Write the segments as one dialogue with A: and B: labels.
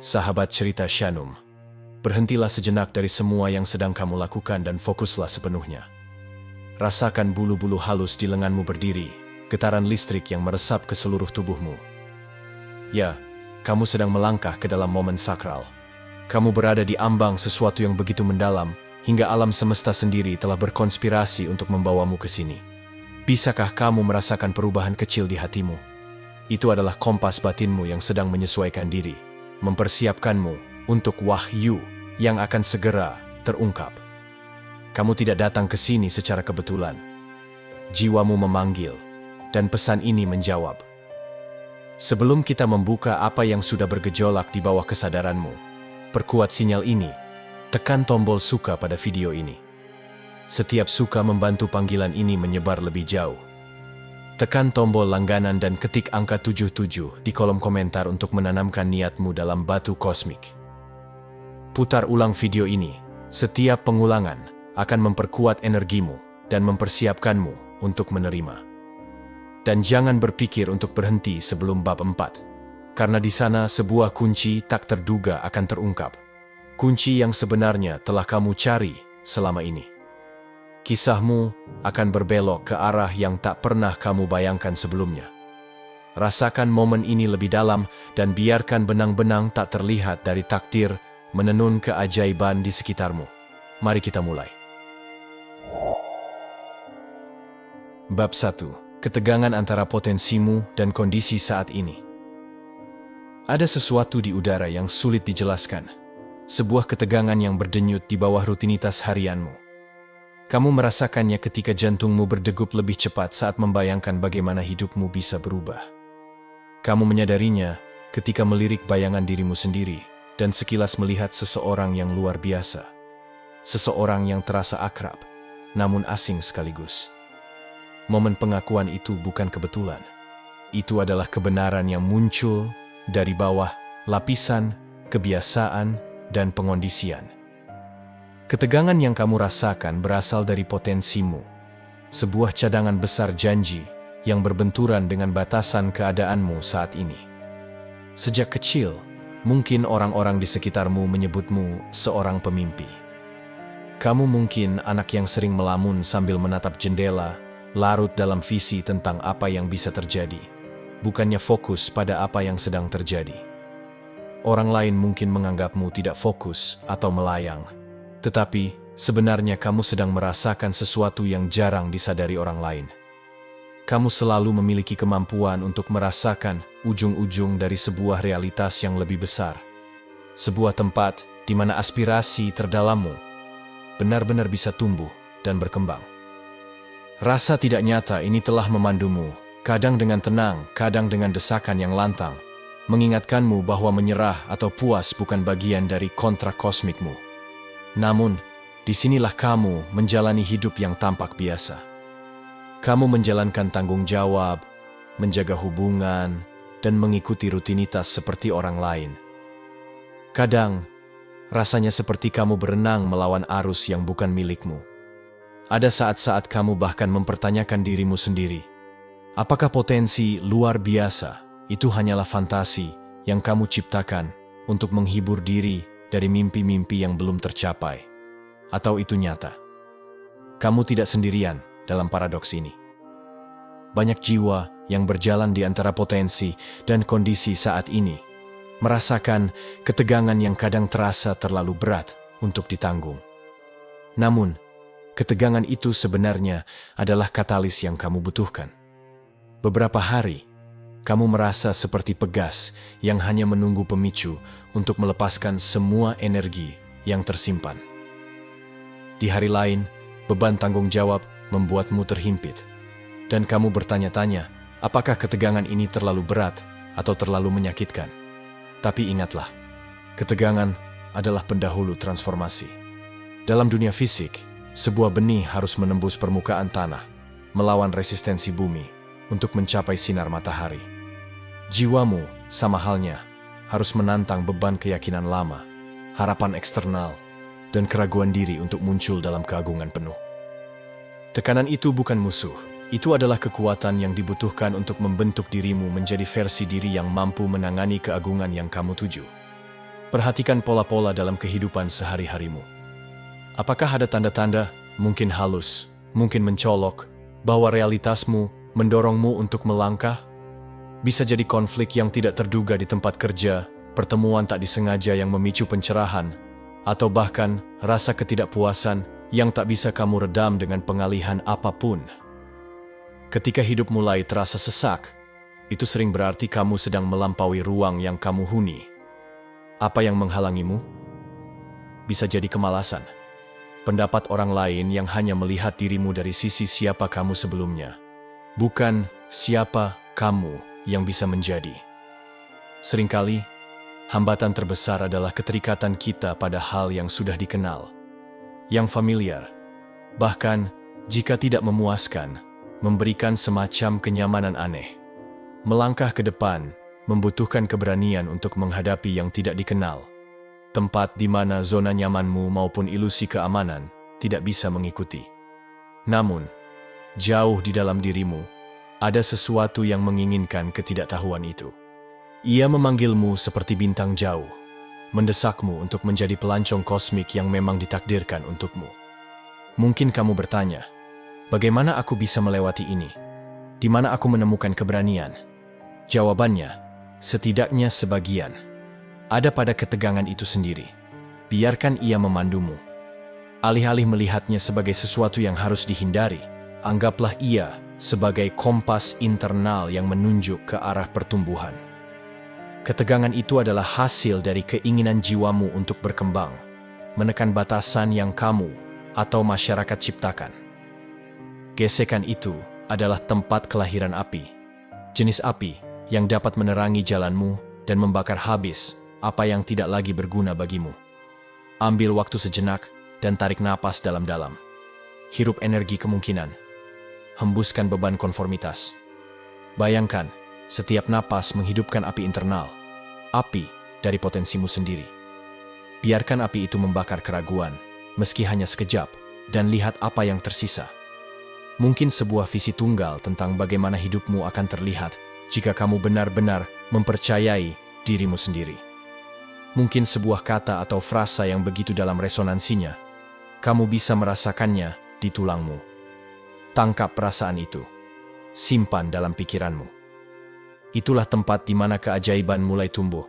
A: sahabat cerita Shanum. Berhentilah sejenak dari semua yang sedang kamu lakukan dan fokuslah sepenuhnya. Rasakan bulu-bulu halus di lenganmu berdiri, getaran listrik yang meresap ke seluruh tubuhmu. Ya, kamu sedang melangkah ke dalam momen sakral. Kamu berada di ambang sesuatu yang begitu mendalam, hingga alam semesta sendiri telah berkonspirasi untuk membawamu ke sini. Bisakah kamu merasakan perubahan kecil di hatimu? Itu adalah kompas batinmu yang sedang menyesuaikan diri, mempersiapkanmu untuk wahyu yang akan segera terungkap. Kamu tidak datang ke sini secara kebetulan. Jiwamu memanggil, dan pesan ini menjawab. Sebelum kita membuka apa yang sudah bergejolak di bawah kesadaranmu, perkuat sinyal ini, tekan tombol suka pada video ini. Setiap suka membantu panggilan ini menyebar lebih jauh. Tekan tombol langganan dan ketik angka 77 di kolom komentar untuk menanamkan niatmu dalam batu kosmik. Putar ulang video ini. Setiap pengulangan akan memperkuat energimu dan mempersiapkanmu untuk menerima. Dan jangan berpikir untuk berhenti sebelum bab 4, karena di sana sebuah kunci tak terduga akan terungkap. Kunci yang sebenarnya telah kamu cari selama ini. Kisahmu akan berbelok ke arah yang tak pernah kamu bayangkan sebelumnya. Rasakan momen ini lebih dalam dan biarkan benang-benang tak terlihat dari takdir menenun keajaiban di sekitarmu. Mari kita mulai. Bab 1. Ketegangan antara potensimu dan kondisi saat ini. Ada sesuatu di udara yang sulit dijelaskan. Sebuah ketegangan yang berdenyut di bawah rutinitas harianmu. Kamu merasakannya ketika jantungmu berdegup lebih cepat saat membayangkan bagaimana hidupmu bisa berubah. Kamu menyadarinya ketika melirik bayangan dirimu sendiri dan sekilas melihat seseorang yang luar biasa. Seseorang yang terasa akrab, namun asing sekaligus. Momen pengakuan itu bukan kebetulan. Itu adalah kebenaran yang muncul dari bawah lapisan, kebiasaan, dan pengondisian. Ketegangan yang kamu rasakan berasal dari potensimu, sebuah cadangan besar janji yang berbenturan dengan batasan keadaanmu saat ini. Sejak kecil, mungkin orang-orang di sekitarmu menyebutmu seorang pemimpi. Kamu mungkin anak yang sering melamun sambil menatap jendela, larut dalam visi tentang apa yang bisa terjadi, bukannya fokus pada apa yang sedang terjadi. Orang lain mungkin menganggapmu tidak fokus atau melayang, tetapi sebenarnya kamu sedang merasakan sesuatu yang jarang disadari orang lain. Kamu selalu memiliki kemampuan untuk merasakan ujung-ujung dari sebuah realitas yang lebih besar. Sebuah tempat di mana aspirasi terdalammu benar-benar bisa tumbuh dan berkembang. Rasa tidak nyata ini telah memandumu, kadang dengan tenang, kadang dengan desakan yang lantang, mengingatkanmu bahwa menyerah atau puas bukan bagian dari kontrak kosmikmu. Namun, disinilah kamu menjalani hidup yang tampak biasa. Kamu menjalankan tanggung jawab, menjaga hubungan, dan mengikuti rutinitas seperti orang lain. Kadang, rasanya seperti kamu berenang melawan arus yang bukan milikmu. Ada saat-saat kamu bahkan mempertanyakan dirimu sendiri. Apakah potensi luar biasa itu hanyalah fantasi yang kamu ciptakan untuk menghibur diri dari mimpi-mimpi yang belum tercapai? Atau itu nyata? Kamu tidak sendirian dalam paradoks ini. Banyak jiwa yang berjalan di antara potensi dan kondisi saat ini, merasakan ketegangan yang kadang terasa terlalu berat untuk ditanggung. Namun, ketegangan itu sebenarnya adalah katalis yang kamu butuhkan. Beberapa hari, kamu merasa seperti pegas yang hanya menunggu pemicu untuk melepaskan semua energi yang tersimpan. Di hari lain, beban tanggung jawab membuatmu terhimpit, dan kamu bertanya-tanya, apakah ketegangan ini terlalu berat atau terlalu menyakitkan? Tapi ingatlah, ketegangan adalah pendahulu transformasi. Dalam dunia fisik, sebuah benih harus menembus permukaan tanah, melawan resistensi bumi untuk mencapai sinar matahari. Jiwamu, sama halnya, harus menantang beban keyakinan lama, harapan eksternal, dan keraguan diri untuk muncul dalam keagungan penuh. Tekanan itu bukan musuh, itu adalah kekuatan yang dibutuhkan untuk membentuk dirimu menjadi versi diri yang mampu menangani keagungan yang kamu tuju. Perhatikan pola-pola dalam kehidupan sehari-harimu. Apakah ada tanda-tanda, mungkin halus, mungkin mencolok, bahwa realitasmu mendorongmu untuk melangkah? Bisa jadi konflik yang tidak terduga di tempat kerja, pertemuan tak disengaja yang memicu pencerahan, atau bahkan rasa ketidakpuasan yang tak bisa kamu redam dengan pengalihan apapun. Ketika hidup mulai terasa sesak, itu sering berarti kamu sedang melampaui ruang yang kamu huni. Apa yang menghalangimu? Bisa jadi kemalasan, pendapat orang lain yang hanya melihat dirimu dari sisi siapa kamu sebelumnya, bukan siapa kamu yang bisa menjadi. Seringkali, hambatan terbesar adalah keterikatan kita pada hal yang sudah dikenal, yang familiar, bahkan jika tidak memuaskan, memberikan semacam kenyamanan aneh. Melangkah ke depan membutuhkan keberanian untuk menghadapi yang tidak dikenal, tempat di mana zona nyamanmu maupun ilusi keamanan tidak bisa mengikuti. Namun, jauh di dalam dirimu, ada sesuatu yang menginginkan ketidaktahuan itu. Ia memanggilmu seperti bintang jauh, mendesakmu untuk menjadi pelancong kosmik yang memang ditakdirkan untukmu. Mungkin kamu bertanya, bagaimana aku bisa melewati ini? Di mana aku menemukan keberanian? Jawabannya, setidaknya sebagian, ada pada ketegangan itu sendiri. Biarkan ia memandumu. Alih-alih melihatnya sebagai sesuatu yang harus dihindari, anggaplah ia sebagai kompas internal yang menunjuk ke arah pertumbuhan. Ketegangan itu adalah hasil dari keinginan jiwamu untuk berkembang, menekan batasan yang kamu atau masyarakat ciptakan. Gesekan itu adalah tempat kelahiran api, jenis api yang dapat menerangi jalanmu dan membakar habis apa yang tidak lagi berguna bagimu. Ambil waktu sejenak dan tarik napas dalam-dalam. Hirup energi kemungkinan. Hembuskan beban konformitas. Bayangkan, setiap napas menghidupkan api internal, api dari potensimu sendiri. Biarkan api itu membakar keraguan, meski hanya sekejap, dan lihat apa yang tersisa. Mungkin sebuah visi tunggal tentang bagaimana hidupmu akan terlihat jika kamu benar-benar mempercayai dirimu sendiri. Mungkin sebuah kata atau frasa yang begitu dalam resonansinya, kamu bisa merasakannya di tulangmu. Tangkap perasaan itu, simpan dalam pikiranmu. Itulah tempat di mana keajaiban mulai tumbuh.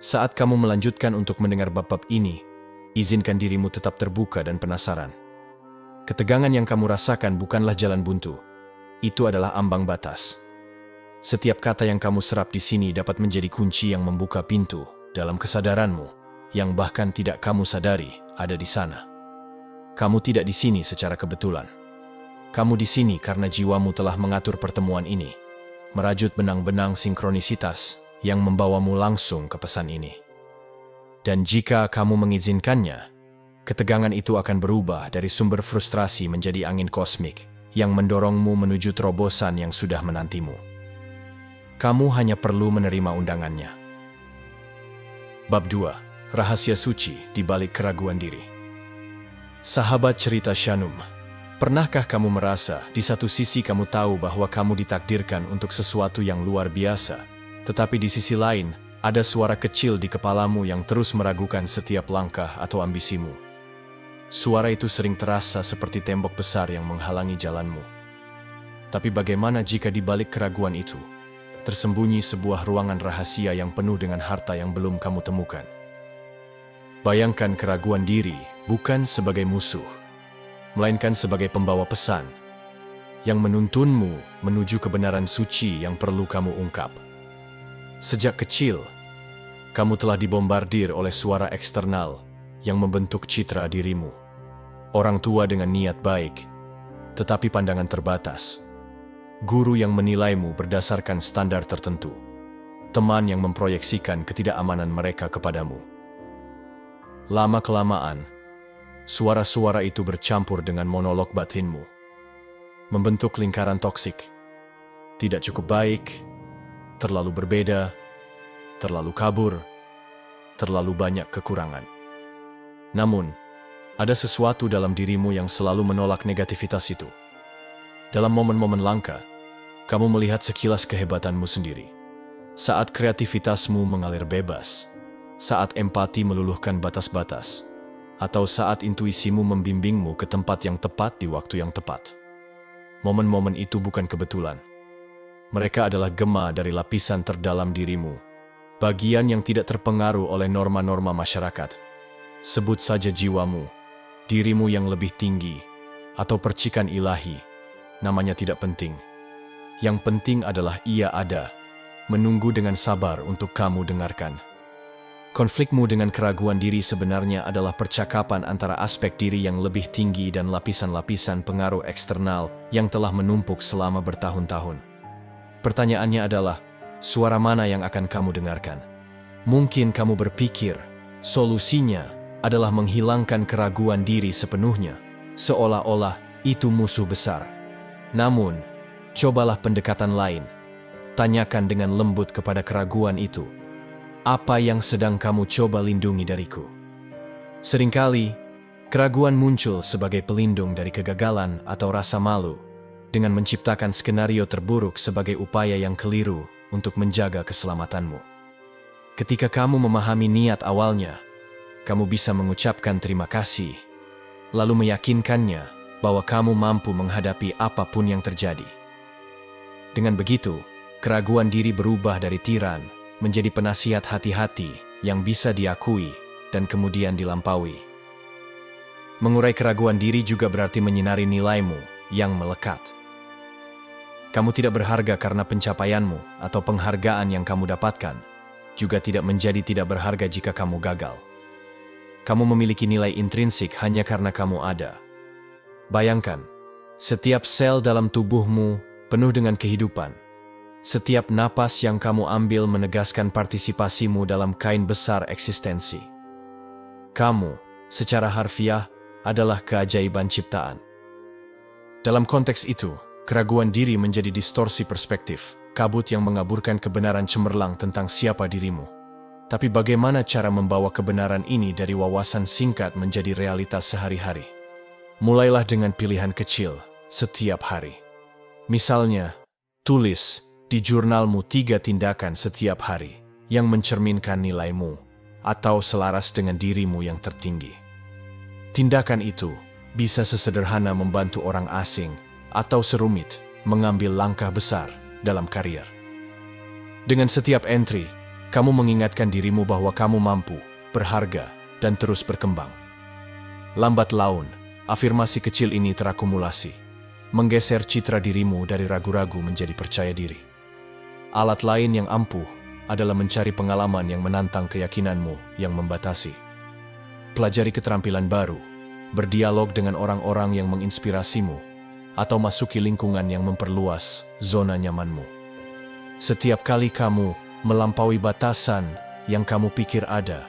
A: Saat kamu melanjutkan untuk mendengar bab-bab ini, izinkan dirimu tetap terbuka dan penasaran. Ketegangan yang kamu rasakan bukanlah jalan buntu, itu adalah ambang batas. Setiap kata yang kamu serap di sini dapat menjadi kunci yang membuka pintu dalam kesadaranmu, yang bahkan tidak kamu sadari ada di sana. Kamu tidak di sini secara kebetulan. Kamu di sini karena jiwamu telah mengatur pertemuan ini, merajut benang-benang sinkronisitas yang membawamu langsung ke pesan ini. Dan jika kamu mengizinkannya, ketegangan itu akan berubah dari sumber frustrasi menjadi angin kosmik yang mendorongmu menuju terobosan yang sudah menantimu. Kamu hanya perlu menerima undangannya. Bab 2. Rahasia suci di balik keraguan diri. Sahabat cerita Shanum, pernahkah kamu merasa di satu sisi kamu tahu bahwa kamu ditakdirkan untuk sesuatu yang luar biasa, tetapi di sisi lain ada suara kecil di kepalamu yang terus meragukan setiap langkah atau ambisimu? Suara itu sering terasa seperti tembok besar yang menghalangi jalanmu. Tapi bagaimana jika di balik keraguan itu tersembunyi sebuah ruangan rahasia yang penuh dengan harta yang belum kamu temukan? Bayangkan keraguan diri bukan sebagai musuh, melainkan sebagai pembawa pesan yang menuntunmu menuju kebenaran suci yang perlu kamu ungkap. Sejak kecil, kamu telah dibombardir oleh suara eksternal yang membentuk citra dirimu. Orang tua dengan niat baik, tetapi pandangan terbatas. Guru yang menilaimu berdasarkan standar tertentu. Teman yang memproyeksikan ketidakamanan mereka kepadamu. Lama-kelamaan, suara-suara itu bercampur dengan monolog batinmu, membentuk lingkaran toksik. Tidak cukup baik, terlalu berbeda, terlalu kabur, terlalu banyak kekurangan. Namun, ada sesuatu dalam dirimu yang selalu menolak negativitas itu. Dalam momen-momen langka, kamu melihat sekilas kehebatanmu sendiri. Saat kreativitasmu mengalir bebas, saat empati meluluhkan batas-batas, atau saat intuisimu membimbingmu ke tempat yang tepat di waktu yang tepat. Momen-momen itu bukan kebetulan. Mereka adalah gema dari lapisan terdalam dirimu, bagian yang tidak terpengaruh oleh norma-norma masyarakat. Sebut saja jiwamu, dirimu yang lebih tinggi, atau percikan ilahi. Namanya tidak penting. Yang penting adalah ia ada, menunggu dengan sabar untuk kamu dengarkan. Konflikmu dengan keraguan diri sebenarnya adalah percakapan antara aspek diri yang lebih tinggi dan lapisan-lapisan pengaruh eksternal yang telah menumpuk selama bertahun-tahun. Pertanyaannya adalah, suara mana yang akan kamu dengarkan? Mungkin kamu berpikir, solusinya adalah menghilangkan keraguan diri sepenuhnya, seolah-olah itu musuh besar. Namun, cobalah pendekatan lain. Tanyakan dengan lembut kepada keraguan itu, apa yang sedang kamu coba lindungi dariku? Seringkali, keraguan muncul sebagai pelindung dari kegagalan atau rasa malu, dengan menciptakan skenario terburuk sebagai upaya yang keliru untuk menjaga keselamatanmu. Ketika kamu memahami niat awalnya, kamu bisa mengucapkan terima kasih, lalu meyakinkannya bahwa kamu mampu menghadapi apapun yang terjadi. Dengan begitu, keraguan diri berubah dari tiran menjadi penasihat hati-hati yang bisa diakui dan kemudian dilampaui. Mengurai keraguan diri juga berarti menyinari nilaimu yang melekat. Kamu tidak berharga karena pencapaianmu atau penghargaan yang kamu dapatkan, juga tidak menjadi tidak berharga jika kamu gagal. Kamu memiliki nilai intrinsik hanya karena kamu ada. Bayangkan, setiap sel dalam tubuhmu penuh dengan kehidupan. Setiap napas yang kamu ambil menegaskan partisipasimu dalam kain besar eksistensi. Kamu, secara harfiah, adalah keajaiban ciptaan. Dalam konteks itu, keraguan diri menjadi distorsi perspektif, kabut yang mengaburkan kebenaran cemerlang tentang siapa dirimu. Tapi bagaimana cara membawa kebenaran ini dari wawasan singkat menjadi realitas sehari-hari? Mulailah dengan pilihan kecil setiap hari. Misalnya, tulis di jurnalmu 3 tindakan setiap hari yang mencerminkan nilaimu atau selaras dengan dirimu yang tertinggi. Tindakan itu bisa sesederhana membantu orang asing atau serumit mengambil langkah besar dalam karier. Dengan setiap entry, kamu mengingatkan dirimu bahwa kamu mampu, berharga, dan terus berkembang. Lambat laun, afirmasi kecil ini terakumulasi, menggeser citra dirimu dari ragu-ragu menjadi percaya diri. Alat lain yang ampuh adalah mencari pengalaman yang menantang keyakinanmu yang membatasi. Pelajari keterampilan baru, berdialog dengan orang-orang yang menginspirasimu, atau masuki lingkungan yang memperluas zona nyamanmu. Setiap kali kamu melampaui batasan yang kamu pikir ada,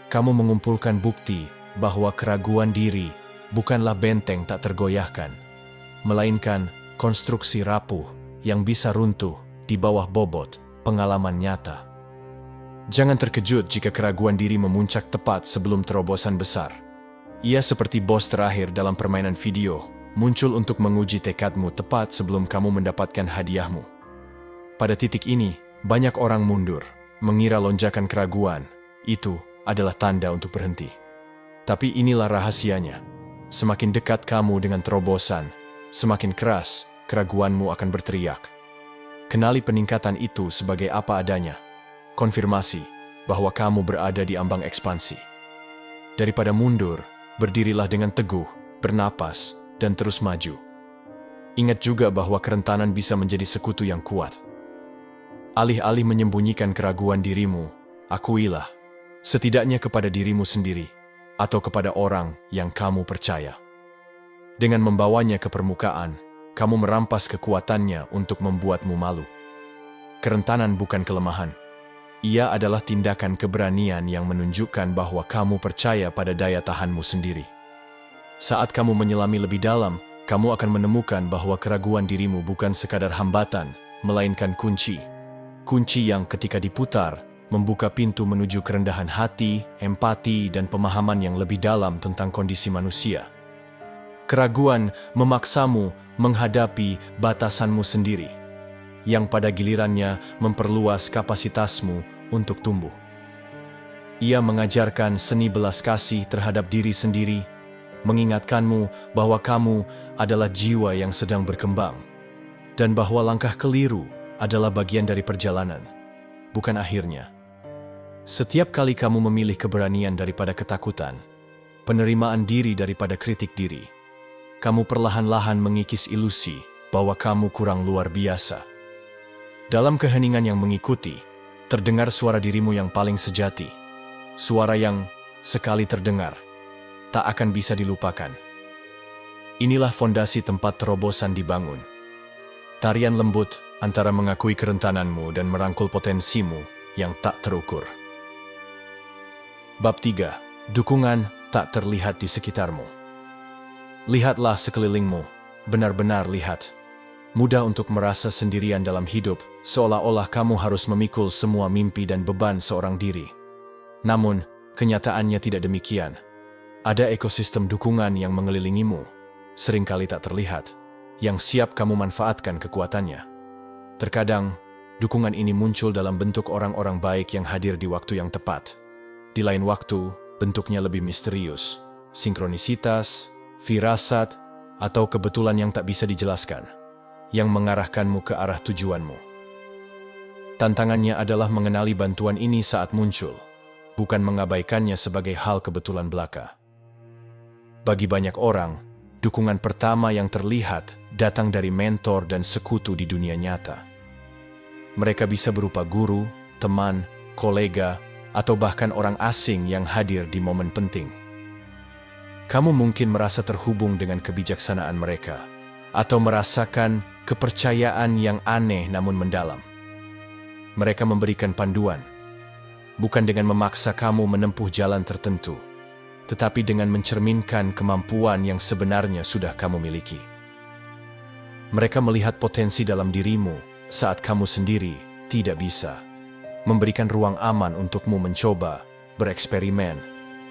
A: kamu mengumpulkan bukti bahwa keraguan diri bukanlah benteng tak tergoyahkan, melainkan konstruksi rapuh yang bisa runtuh di bawah bobot pengalaman nyata. Jangan terkejut jika keraguan diri memuncak tepat sebelum terobosan besar. Ia seperti bos terakhir dalam permainan video, muncul untuk menguji tekadmu tepat sebelum kamu mendapatkan hadiahmu. Pada titik ini, banyak orang mundur, mengira lonjakan keraguan itu adalah tanda untuk berhenti. Tapi inilah rahasianya. Semakin dekat kamu dengan terobosan, semakin keras keraguanmu akan berteriak. Kenali peningkatan itu sebagai apa adanya. Konfirmasi bahwa kamu berada di ambang ekspansi. Daripada mundur, berdirilah dengan teguh, bernapas, dan terus maju. Ingat juga bahwa kerentanan bisa menjadi sekutu yang kuat. Alih-alih menyembunyikan keraguan dirimu, akuilah, setidaknya kepada dirimu sendiri, atau kepada orang yang kamu percaya. Dengan membawanya ke permukaan, kamu merampas kekuatannya untuk membuatmu malu. Kerentanan bukan kelemahan. Ia adalah tindakan keberanian yang menunjukkan bahwa kamu percaya pada daya tahanmu sendiri. Saat kamu menyelami lebih dalam, kamu akan menemukan bahwa keraguan dirimu bukan sekadar hambatan, melainkan kunci. Kunci yang ketika diputar, membuka pintu menuju kerendahan hati, empati, dan pemahaman yang lebih dalam tentang kondisi manusia. Keraguan memaksamu menghadapi batasanmu sendiri, yang pada gilirannya memperluas kapasitasmu untuk tumbuh. Ia mengajarkan seni belas kasih terhadap diri sendiri, mengingatkanmu bahwa kamu adalah jiwa yang sedang berkembang, dan bahwa langkah keliru adalah bagian dari perjalanan, bukan akhirnya. Setiap kali kamu memilih keberanian daripada ketakutan, penerimaan diri daripada kritik diri, kamu perlahan-lahan mengikis ilusi bahwa kamu kurang luar biasa. Dalam keheningan yang mengikuti, terdengar suara dirimu yang paling sejati, suara yang sekali terdengar, tak akan bisa dilupakan. Inilah fondasi tempat terobosan dibangun. Tarian lembut antara mengakui kerentananmu dan merangkul potensimu yang tak terukur. Bab 3. Dukungan tak terlihat di sekitarmu. Lihatlah sekelilingmu, benar-benar lihat. Mudah untuk merasa sendirian dalam hidup, seolah-olah kamu harus memikul semua mimpi dan beban seorang diri. Namun, kenyataannya tidak demikian. Ada ekosistem dukungan yang mengelilingimu, seringkali tak terlihat, yang siap kamu manfaatkan kekuatannya. Terkadang, dukungan ini muncul dalam bentuk orang-orang baik yang hadir di waktu yang tepat. Di lain waktu, bentuknya lebih misterius, sinkronisitas, firasat, atau kebetulan yang tak bisa dijelaskan, yang mengarahkanmu ke arah tujuanmu. Tantangannya adalah mengenali bantuan ini saat muncul, bukan mengabaikannya sebagai hal kebetulan belaka. Bagi banyak orang, dukungan pertama yang terlihat datang dari mentor dan sekutu di dunia nyata. Mereka bisa berupa guru, teman, kolega, atau bahkan orang asing yang hadir di momen penting. Kamu mungkin merasa terhubung dengan kebijaksanaan mereka, atau merasakan kepercayaan yang aneh namun mendalam. Mereka memberikan panduan, bukan dengan memaksa kamu menempuh jalan tertentu, tetapi dengan mencerminkan kemampuan yang sebenarnya sudah kamu miliki. Mereka melihat potensi dalam dirimu saat kamu sendiri tidak bisa, memberikan ruang aman untukmu mencoba, bereksperimen,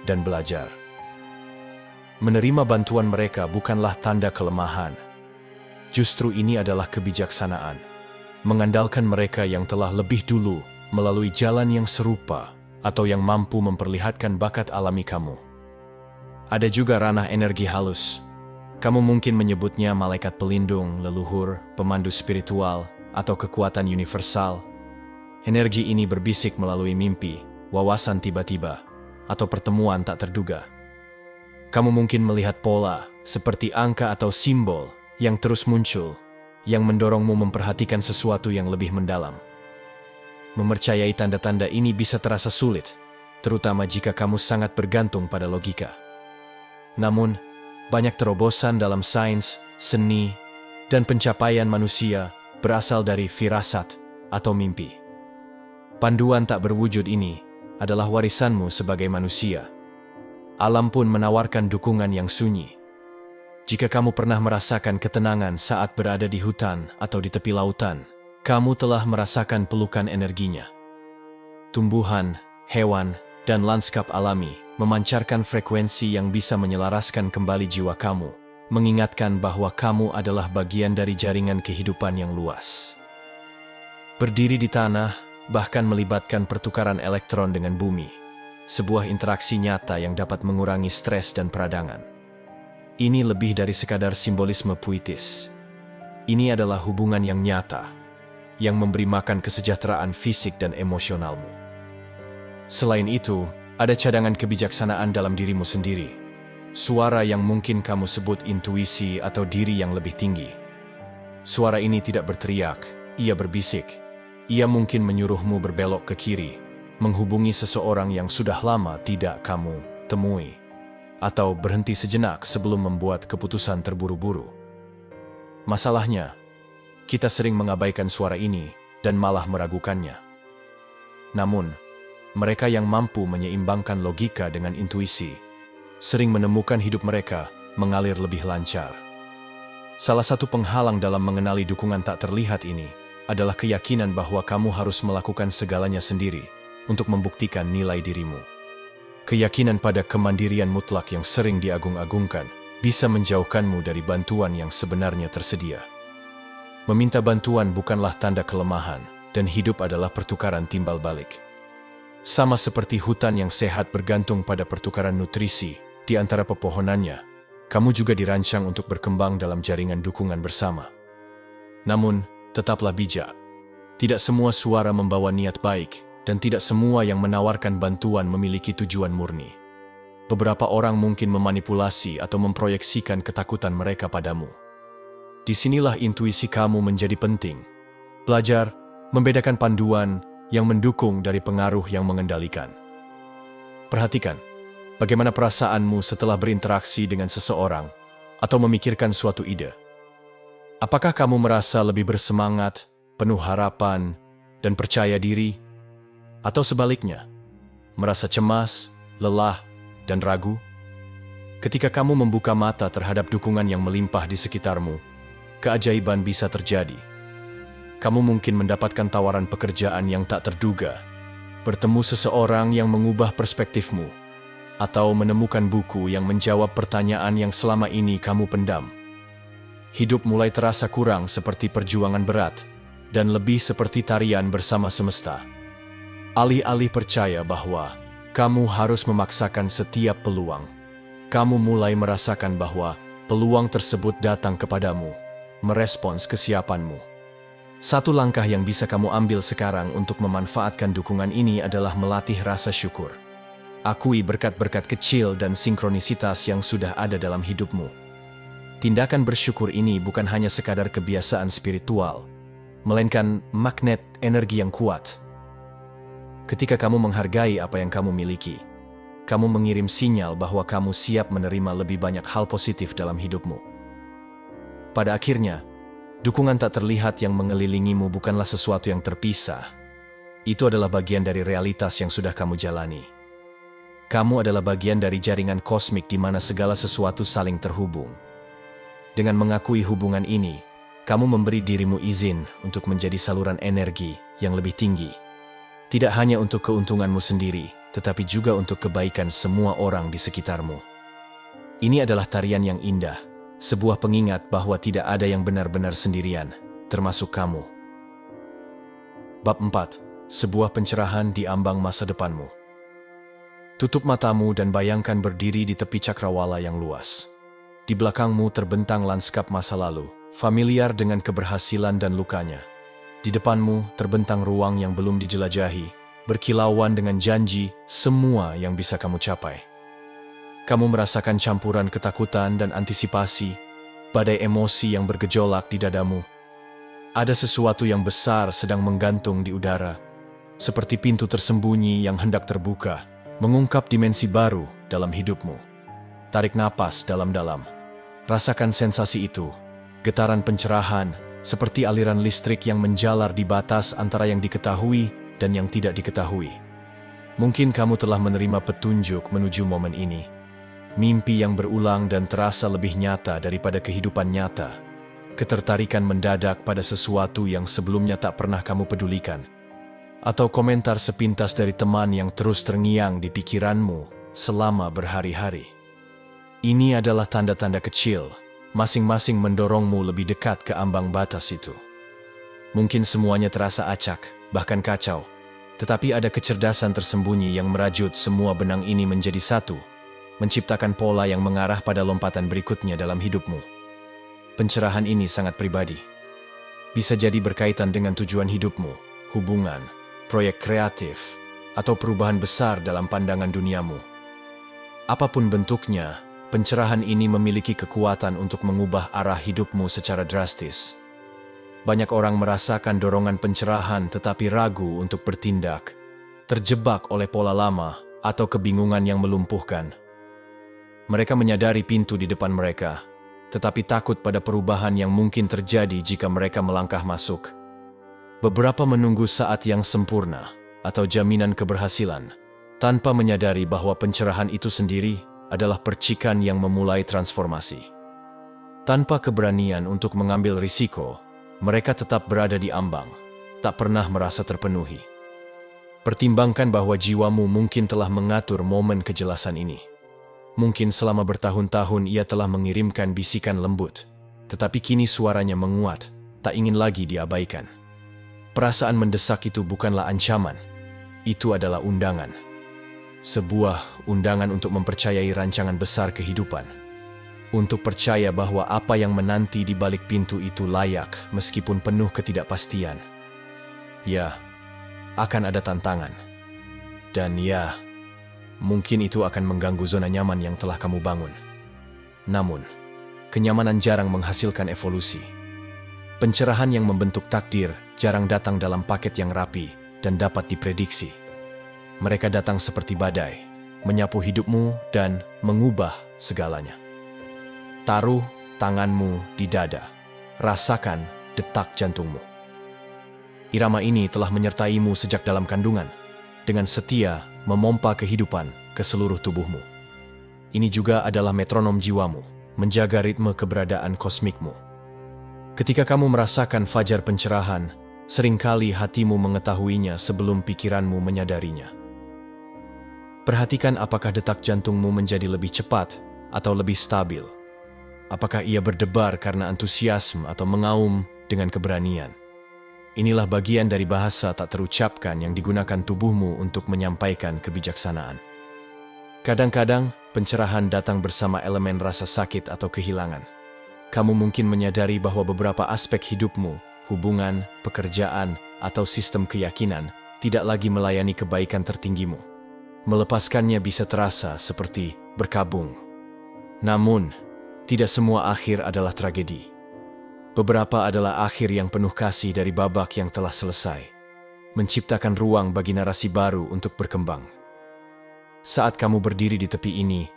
A: dan belajar. Menerima bantuan mereka bukanlah tanda kelemahan. Justru ini adalah kebijaksanaan, mengandalkan mereka yang telah lebih dulu melalui jalan yang serupa atau yang mampu memperlihatkan bakat alami kamu. Ada juga ranah energi halus. Kamu mungkin menyebutnya malaikat pelindung, leluhur, pemandu spiritual, atau kekuatan universal. Energi ini berbisik melalui mimpi, wawasan tiba-tiba, atau pertemuan tak terduga. Kamu mungkin melihat pola, seperti angka atau simbol, yang terus muncul, yang mendorongmu memperhatikan sesuatu yang lebih mendalam. Mempercayai tanda-tanda ini bisa terasa sulit, terutama jika kamu sangat bergantung pada logika. Namun, banyak terobosan dalam sains, seni, dan pencapaian manusia berasal dari firasat atau mimpi. Panduan tak berwujud ini adalah warisanmu sebagai manusia. Alam pun menawarkan dukungan yang sunyi. Jika kamu pernah merasakan ketenangan saat berada di hutan atau di tepi lautan, kamu telah merasakan pelukan energinya. Tumbuhan, hewan, dan lanskap alami memancarkan frekuensi yang bisa menyelaraskan kembali jiwa kamu, mengingatkan bahwa kamu adalah bagian dari jaringan kehidupan yang luas. Berdiri di tanah, bahkan melibatkan pertukaran elektron dengan bumi, sebuah interaksi nyata yang dapat mengurangi stres dan peradangan. Ini lebih dari sekadar simbolisme puitis. Ini adalah hubungan yang nyata, yang memberi makan kesejahteraan fisik dan emosionalmu. Selain itu, ada cadangan kebijaksanaan dalam dirimu sendiri. Suara yang mungkin kamu sebut intuisi atau diri yang lebih tinggi. Suara ini tidak berteriak, ia berbisik. Ia mungkin menyuruhmu berbelok ke kiri, menghubungi seseorang yang sudah lama tidak kamu temui, atau berhenti sejenak sebelum membuat keputusan terburu-buru. Masalahnya, kita sering mengabaikan suara ini dan malah meragukannya. Namun, mereka yang mampu menyeimbangkan logika dengan intuisi, sering menemukan hidup mereka mengalir lebih lancar. Salah satu penghalang dalam mengenali dukungan tak terlihat ini adalah keyakinan bahwa kamu harus melakukan segalanya sendiri untuk membuktikan nilai dirimu. Keyakinan pada kemandirian mutlak yang sering diagung-agungkan bisa menjauhkanmu dari bantuan yang sebenarnya tersedia. Meminta bantuan bukanlah tanda kelemahan, dan hidup adalah pertukaran timbal balik. Sama seperti hutan yang sehat bergantung pada pertukaran nutrisi di antara pepohonannya, kamu juga dirancang untuk berkembang dalam jaringan dukungan bersama. Namun, tetaplah bijak. Tidak semua suara membawa niat baik, dan tidak semua yang menawarkan bantuan memiliki tujuan murni. Beberapa orang mungkin memanipulasi atau memproyeksikan ketakutan mereka padamu. Disinilah intuisi kamu menjadi penting. Belajar membedakan panduan yang mendukung dari pengaruh yang mengendalikan. Perhatikan, bagaimana perasaanmu setelah berinteraksi dengan seseorang atau memikirkan suatu ide. Apakah kamu merasa lebih bersemangat, penuh harapan, dan percaya diri? Atau sebaliknya, merasa cemas, lelah, dan ragu? Ketika kamu membuka mata terhadap dukungan yang melimpah di sekitarmu, keajaiban bisa terjadi. Kamu mungkin mendapatkan tawaran pekerjaan yang tak terduga, bertemu seseorang yang mengubah perspektifmu, atau menemukan buku yang menjawab pertanyaan yang selama ini kamu pendam. Hidup mulai terasa kurang seperti perjuangan berat, dan lebih seperti tarian bersama semesta. Alih-alih percaya bahwa kamu harus memaksakan setiap peluang, kamu mulai merasakan bahwa peluang tersebut datang kepadamu, merespons kesiapanmu. Satu langkah yang bisa kamu ambil sekarang untuk memanfaatkan dukungan ini adalah melatih rasa syukur. Akui berkat-berkat kecil dan sinkronisitas yang sudah ada dalam hidupmu. Tindakan bersyukur ini bukan hanya sekadar kebiasaan spiritual, melainkan magnet energi yang kuat. Ketika kamu menghargai apa yang kamu miliki, kamu mengirim sinyal bahwa kamu siap menerima lebih banyak hal positif dalam hidupmu. Pada akhirnya, dukungan tak terlihat yang mengelilingimu bukanlah sesuatu yang terpisah. Itu adalah bagian dari realitas yang sudah kamu jalani. Kamu adalah bagian dari jaringan kosmik di mana segala sesuatu saling terhubung. Dengan mengakui hubungan ini, kamu memberi dirimu izin untuk menjadi saluran energi yang lebih tinggi. Tidak hanya untuk keuntunganmu sendiri, tetapi juga untuk kebaikan semua orang di sekitarmu. Ini adalah tarian yang indah, sebuah pengingat bahwa tidak ada yang benar-benar sendirian, termasuk kamu. Bab 4. Sebuah pencerahan di ambang masa depanmu. Tutup matamu dan bayangkan berdiri di tepi cakrawala yang luas. Di belakangmu terbentang lanskap masa lalu, familiar dengan keberhasilan dan lukanya. Di depanmu terbentang ruang yang belum dijelajahi, berkilauan dengan janji semua yang bisa kamu capai. Kamu merasakan campuran ketakutan dan antisipasi, badai emosi yang bergejolak di dadamu. Ada sesuatu yang besar sedang menggantung di udara, seperti pintu tersembunyi yang hendak terbuka, mengungkap dimensi baru dalam hidupmu. Tarik napas dalam-dalam. Rasakan sensasi itu, getaran pencerahan, seperti aliran listrik yang menjalar di batas antara yang diketahui dan yang tidak diketahui. Mungkin kamu telah menerima petunjuk menuju momen ini. Mimpi yang berulang dan terasa lebih nyata daripada kehidupan nyata. Ketertarikan mendadak pada sesuatu yang sebelumnya tak pernah kamu pedulikan. Atau komentar sepintas dari teman yang terus terngiang di pikiranmu selama berhari-hari. Ini adalah tanda-tanda kecil, masing-masing mendorongmu lebih dekat ke ambang batas itu. Mungkin semuanya terasa acak, bahkan kacau, tetapi ada kecerdasan tersembunyi yang merajut semua benang ini menjadi satu, menciptakan pola yang mengarah pada lompatan berikutnya dalam hidupmu. Pencerahan ini sangat pribadi. Bisa jadi berkaitan dengan tujuan hidupmu, hubungan, proyek kreatif, atau perubahan besar dalam pandangan duniamu. Apapun bentuknya, pencerahan ini memiliki kekuatan untuk mengubah arah hidupmu secara drastis. Banyak orang merasakan dorongan pencerahan tetapi ragu untuk bertindak, terjebak oleh pola lama atau kebingungan yang melumpuhkan. Mereka menyadari pintu di depan mereka, tetapi takut pada perubahan yang mungkin terjadi jika mereka melangkah masuk. Beberapa menunggu saat yang sempurna atau jaminan keberhasilan, tanpa menyadari bahwa pencerahan itu sendiri adalah percikan yang memulai transformasi. Tanpa keberanian untuk mengambil risiko, mereka tetap berada di ambang, tak pernah merasa terpenuhi. Pertimbangkan bahwa jiwamu mungkin telah mengatur momen kejelasan ini. Mungkin selama bertahun-tahun ia telah mengirimkan bisikan lembut, tetapi kini suaranya menguat, tak ingin lagi diabaikan. Perasaan mendesak itu bukanlah ancaman. Itu adalah undangan. Sebuah undangan untuk mempercayai rancangan besar kehidupan. Untuk percaya bahwa apa yang menanti di balik pintu itu layak meskipun penuh ketidakpastian. Ya, akan ada tantangan. Dan ya, mungkin itu akan mengganggu zona nyaman yang telah kamu bangun. Namun, kenyamanan jarang menghasilkan evolusi. Pencerahan yang membentuk takdir jarang datang dalam paket yang rapi dan dapat diprediksi. Mereka datang seperti badai, menyapu hidupmu dan mengubah segalanya. Taruh tanganmu di dada, rasakan detak jantungmu. Irama ini telah menyertaimu sejak dalam kandungan, dengan setia memompa kehidupan ke seluruh tubuhmu. Ini juga adalah metronom jiwamu, menjaga ritme keberadaan kosmikmu. Ketika kamu merasakan fajar pencerahan, seringkali hatimu mengetahuinya sebelum pikiranmu menyadarinya. Perhatikan apakah detak jantungmu menjadi lebih cepat atau lebih stabil. Apakah ia berdebar karena antusiasme atau mengaum dengan keberanian. Inilah bagian dari bahasa tak terucapkan yang digunakan tubuhmu untuk menyampaikan kebijaksanaan. Kadang-kadang, pencerahan datang bersama elemen rasa sakit atau kehilangan. Kamu mungkin menyadari bahwa beberapa aspek hidupmu, hubungan, pekerjaan, atau sistem keyakinan tidak lagi melayani kebaikan tertinggimu. Melepaskannya bisa terasa seperti berkabung. Namun, tidak semua akhir adalah tragedi. Beberapa adalah akhir yang penuh kasih dari babak yang telah selesai, menciptakan ruang bagi narasi baru untuk berkembang. Saat kamu berdiri di tepi ini,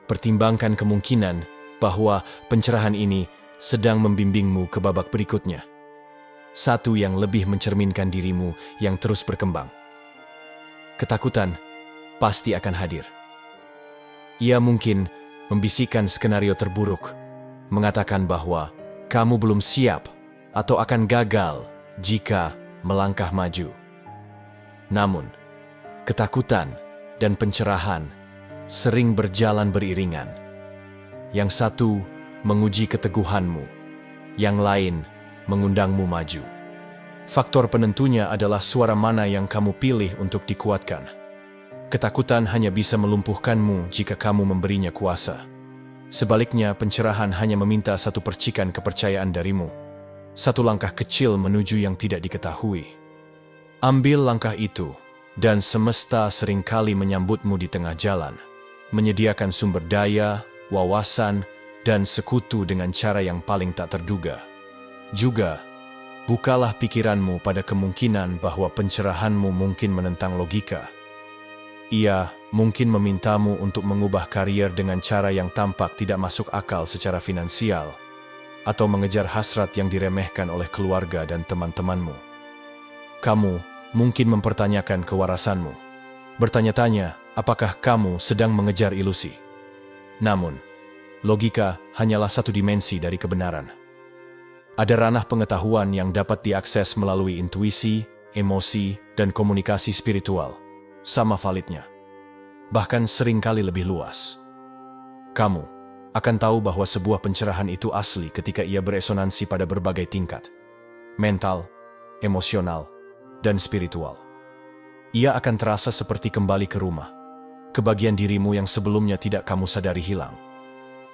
A: pertimbangkan kemungkinan bahwa pencerahan ini sedang membimbingmu ke babak berikutnya. Satu yang lebih mencerminkan dirimu yang terus berkembang. Ketakutan pasti akan hadir. Ia mungkin membisikkan skenario terburuk, mengatakan bahwa kamu belum siap atau akan gagal jika melangkah maju. Namun, ketakutan dan pencerahan sering berjalan beriringan. Yang satu menguji keteguhanmu, yang lain mengundangmu maju. Faktor penentunya adalah suara mana yang kamu pilih untuk dikuatkan. Ketakutan hanya bisa melumpuhkanmu jika kamu memberinya kuasa. Sebaliknya, pencerahan hanya meminta satu percikan kepercayaan darimu. Satu langkah kecil menuju yang tidak diketahui. Ambil langkah itu, dan semesta seringkali menyambutmu di tengah jalan, menyediakan sumber daya, wawasan, dan sekutu dengan cara yang paling tak terduga. Juga, bukalah pikiranmu pada kemungkinan bahwa pencerahanmu mungkin menentang logika. Ia mungkin memintamu untuk mengubah karier dengan cara yang tampak tidak masuk akal secara finansial, atau mengejar hasrat yang diremehkan oleh keluarga dan teman-temanmu. Kamu mungkin mempertanyakan kewarasanmu, bertanya-tanya apakah kamu sedang mengejar ilusi. Namun, logika hanyalah satu dimensi dari kebenaran. Ada ranah pengetahuan yang dapat diakses melalui intuisi, emosi, dan komunikasi spiritual. Sama validnya, bahkan seringkali lebih luas. Kamu akan tahu bahwa sebuah pencerahan itu asli ketika ia beresonansi pada berbagai tingkat, mental, emosional, dan spiritual. Ia akan terasa seperti kembali ke rumah, ke bagian dirimu yang sebelumnya tidak kamu sadari hilang.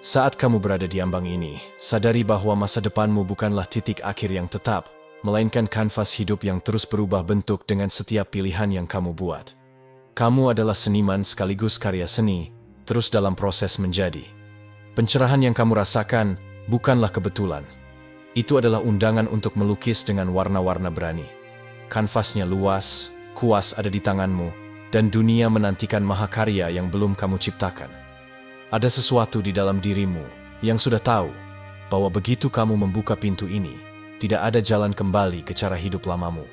A: Saat kamu berada di ambang ini, sadari bahwa masa depanmu bukanlah titik akhir yang tetap, melainkan kanvas hidup yang terus berubah bentuk dengan setiap pilihan yang kamu buat. Kamu adalah seniman sekaligus karya seni, terus dalam proses menjadi. Pencerahan yang kamu rasakan bukanlah kebetulan. Itu adalah undangan untuk melukis dengan warna-warna berani. Kanvasnya luas, kuas ada di tanganmu, dan dunia menantikan mahakarya yang belum kamu ciptakan. Ada sesuatu di dalam dirimu yang sudah tahu bahwa begitu kamu membuka pintu ini, tidak ada jalan kembali ke cara hidup lamamu.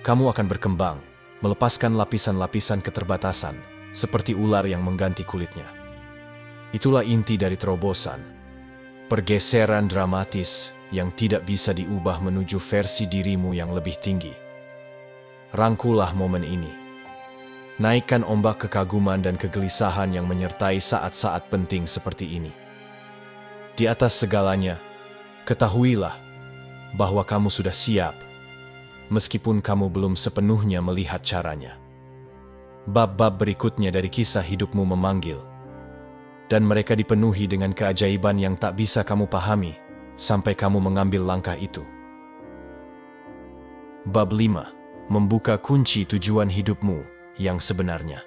A: Kamu akan berkembang, melepaskan lapisan-lapisan keterbatasan, seperti ular yang mengganti kulitnya. Itulah inti dari terobosan, pergeseran dramatis yang tidak bisa diubah menuju versi dirimu yang lebih tinggi. Rangkulah momen ini. Naikkan ombak kekaguman dan kegelisahan yang menyertai saat-saat penting seperti ini. Di atas segalanya, ketahuilah bahwa kamu sudah siap, meskipun kamu belum sepenuhnya melihat caranya. bab-bab berikutnya dari kisah hidupmu memanggil. Dan mereka dipenuhi dengan keajaiban yang tak bisa kamu pahami, sampai kamu mengambil langkah itu. Bab 5. Membuka kunci tujuan hidupmu yang sebenarnya.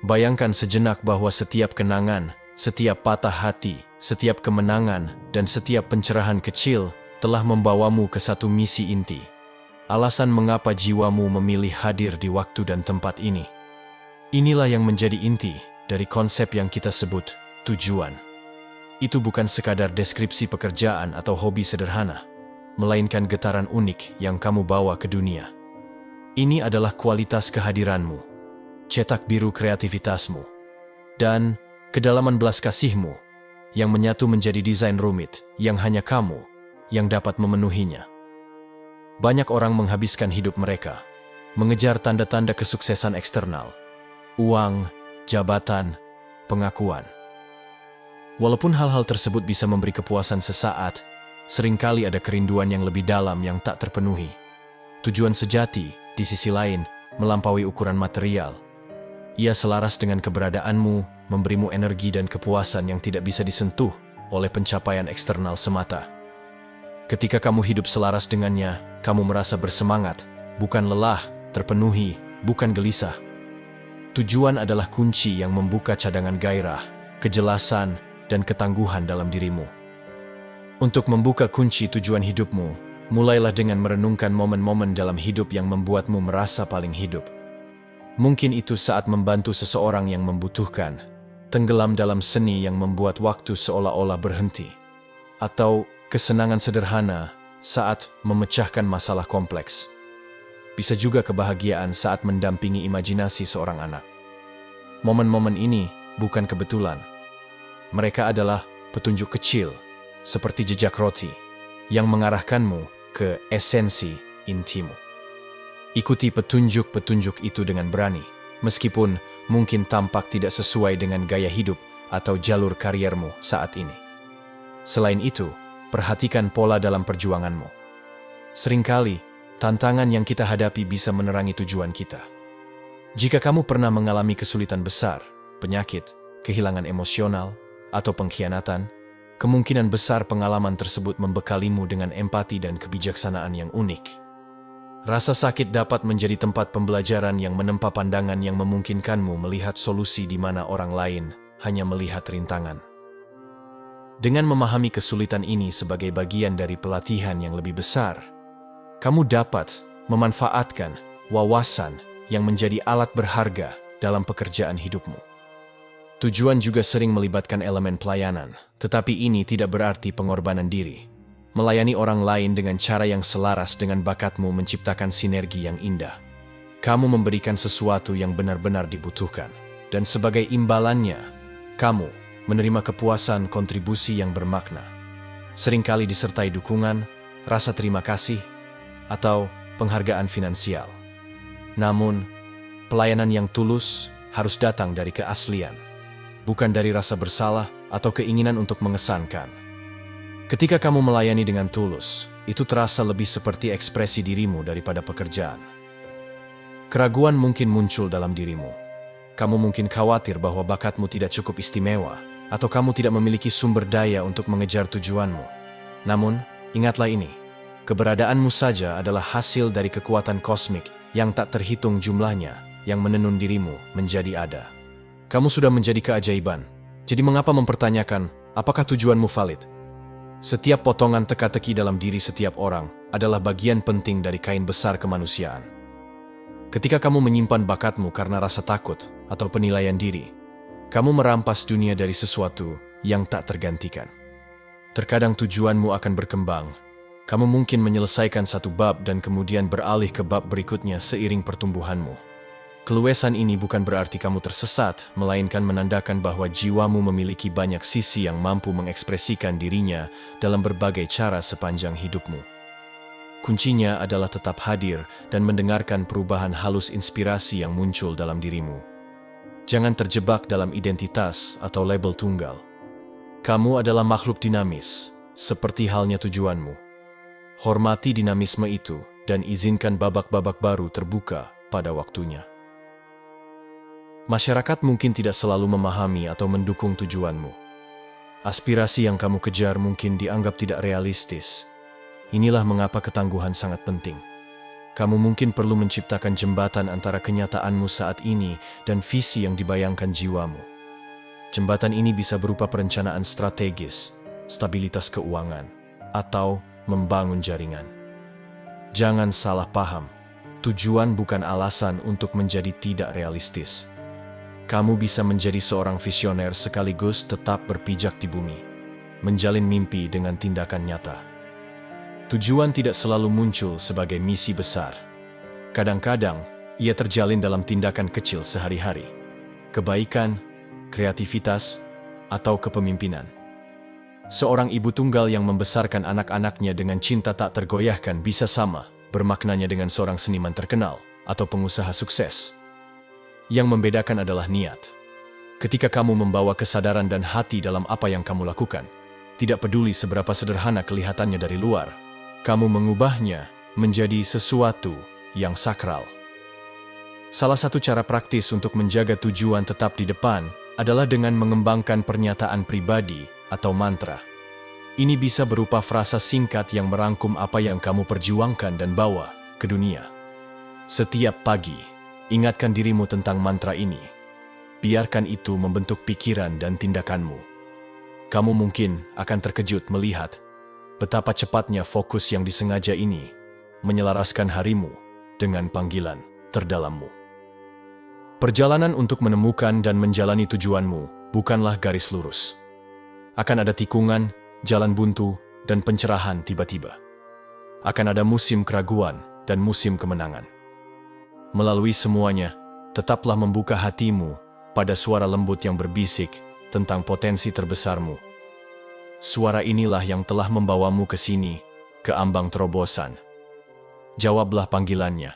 A: Bayangkan sejenak bahwa setiap kenangan, setiap patah hati, setiap kemenangan, dan setiap pencerahan kecil telah membawamu ke satu misi inti. Alasan mengapa jiwamu memilih hadir di waktu dan tempat ini. Inilah yang menjadi inti dari konsep yang kita sebut tujuan. Itu bukan sekadar deskripsi pekerjaan atau hobi sederhana, melainkan getaran unik yang kamu bawa ke dunia. Ini adalah kualitas kehadiranmu, cetak biru kreativitasmu, dan kedalaman belas kasihmu yang menyatu menjadi desain rumit yang hanya kamu yang dapat memenuhinya. Banyak orang menghabiskan hidup mereka mengejar tanda-tanda kesuksesan eksternal, uang, jabatan, pengakuan. Walaupun hal-hal tersebut bisa memberi kepuasan sesaat, seringkali ada kerinduan yang lebih dalam yang tak terpenuhi. Tujuan sejati, di sisi lain, melampaui ukuran material. Ia selaras dengan keberadaanmu, memberimu energi dan kepuasan yang tidak bisa disentuh oleh pencapaian eksternal semata. Ketika kamu hidup selaras dengannya, kamu merasa bersemangat, bukan lelah, terpenuhi, bukan gelisah. Tujuan adalah kunci yang membuka cadangan gairah, kejelasan, dan ketangguhan dalam dirimu. Untuk membuka kunci tujuan hidupmu, mulailah dengan merenungkan momen-momen dalam hidup yang membuatmu merasa paling hidup. Mungkin itu saat membantu seseorang yang membutuhkan, tenggelam dalam seni yang membuat waktu seolah-olah berhenti, atau kesenangan sederhana saat memecahkan masalah kompleks. Bisa juga kebahagiaan saat mendampingi imajinasi seorang anak. Momen-momen ini bukan kebetulan. Mereka adalah petunjuk kecil, seperti jejak roti, yang mengarahkanmu ke esensi intimu. Ikuti petunjuk-petunjuk itu dengan berani, meskipun mungkin tampak tidak sesuai dengan gaya hidup atau jalur kariermu saat ini. Selain itu, perhatikan pola dalam perjuanganmu. Seringkali, tantangan yang kita hadapi bisa menerangi tujuan kita. Jika kamu pernah mengalami kesulitan besar, penyakit, kehilangan emosional, atau pengkhianatan, kemungkinan besar pengalaman tersebut membekalimu dengan empati dan kebijaksanaan yang unik. Rasa sakit dapat menjadi tempat pembelajaran yang menempa pandangan yang memungkinkanmu melihat solusi di mana orang lain hanya melihat rintangan. Dengan memahami kesulitan ini sebagai bagian dari pelatihan yang lebih besar, kamu dapat memanfaatkan wawasan yang menjadi alat berharga dalam pekerjaan hidupmu. Tujuan juga sering melibatkan elemen pelayanan, tetapi ini tidak berarti pengorbanan diri. Melayani orang lain dengan cara yang selaras dengan bakatmu menciptakan sinergi yang indah. Kamu memberikan sesuatu yang benar-benar dibutuhkan, dan sebagai imbalannya, kamu menerima kepuasan kontribusi yang bermakna. Seringkali disertai dukungan, rasa terima kasih, atau penghargaan finansial. Namun, pelayanan yang tulus harus datang dari keaslian, bukan dari rasa bersalah atau keinginan untuk mengesankan. Ketika kamu melayani dengan tulus, itu terasa lebih seperti ekspresi dirimu daripada pekerjaan. Keraguan mungkin muncul dalam dirimu. Kamu mungkin khawatir bahwa bakatmu tidak cukup istimewa, atau kamu tidak memiliki sumber daya untuk mengejar tujuanmu. Namun, ingatlah ini. Keberadaanmu saja adalah hasil dari kekuatan kosmik yang tak terhitung jumlahnya yang menenun dirimu menjadi ada. Kamu sudah menjadi keajaiban, jadi mengapa mempertanyakan apakah tujuanmu valid? Setiap potongan teka-teki dalam diri setiap orang adalah bagian penting dari kain besar kemanusiaan. Ketika kamu menyimpan bakatmu karena rasa takut atau penilaian diri, kamu merampas dunia dari sesuatu yang tak tergantikan. Terkadang tujuanmu akan berkembang. Kamu mungkin menyelesaikan satu bab dan kemudian beralih ke bab berikutnya seiring pertumbuhanmu. Keluasan ini bukan berarti kamu tersesat, melainkan menandakan bahwa jiwamu memiliki banyak sisi yang mampu mengekspresikan dirinya dalam berbagai cara sepanjang hidupmu. Kuncinya adalah tetap hadir dan mendengarkan perubahan halus inspirasi yang muncul dalam dirimu. Jangan terjebak dalam identitas atau label tunggal. Kamu adalah makhluk dinamis, seperti halnya tujuanmu. Hormati dinamisme itu dan izinkan babak-babak baru terbuka pada waktunya. Masyarakat mungkin tidak selalu memahami atau mendukung tujuanmu. Aspirasi yang kamu kejar mungkin dianggap tidak realistis. Inilah mengapa ketangguhan sangat penting. Kamu mungkin perlu menciptakan jembatan antara kenyataanmu saat ini dan visi yang dibayangkan jiwamu. Jembatan ini bisa berupa perencanaan strategis, stabilitas keuangan, atau membangun jaringan. Jangan salah paham, tujuan bukan alasan untuk menjadi tidak realistis. Kamu bisa menjadi seorang visioner sekaligus tetap berpijak di bumi, menjalin mimpi dengan tindakan nyata. Tujuan tidak selalu muncul sebagai misi besar. Kadang-kadang, ia terjalin dalam tindakan kecil sehari-hari. Kebaikan, kreativitas, atau kepemimpinan. Seorang ibu tunggal yang membesarkan anak-anaknya dengan cinta tak tergoyahkan bisa sama bermaknanya dengan seorang seniman terkenal atau pengusaha sukses. Yang membedakan adalah niat. Ketika kamu membawa kesadaran dan hati dalam apa yang kamu lakukan, tidak peduli seberapa sederhana kelihatannya dari luar, kamu mengubahnya menjadi sesuatu yang sakral. Salah satu cara praktis untuk menjaga tujuan tetap di depan adalah dengan mengembangkan pernyataan pribadi atau mantra. Ini bisa berupa frasa singkat yang merangkum apa yang kamu perjuangkan dan bawa ke dunia. Setiap pagi, ingatkan dirimu tentang mantra ini. Biarkan itu membentuk pikiran dan tindakanmu. Kamu mungkin akan terkejut melihat betapa cepatnya fokus yang disengaja ini menyelaraskan harimu dengan panggilan terdalammu. Perjalanan untuk menemukan dan menjalani tujuanmu bukanlah garis lurus. Akan ada tikungan, jalan buntu, dan pencerahan tiba-tiba. Akan ada musim keraguan dan musim kemenangan. Melalui semuanya, tetaplah membuka hatimu pada suara lembut yang berbisik tentang potensi terbesarmu. Suara inilah yang telah membawamu ke sini, ke ambang terobosan. Jawablah panggilannya,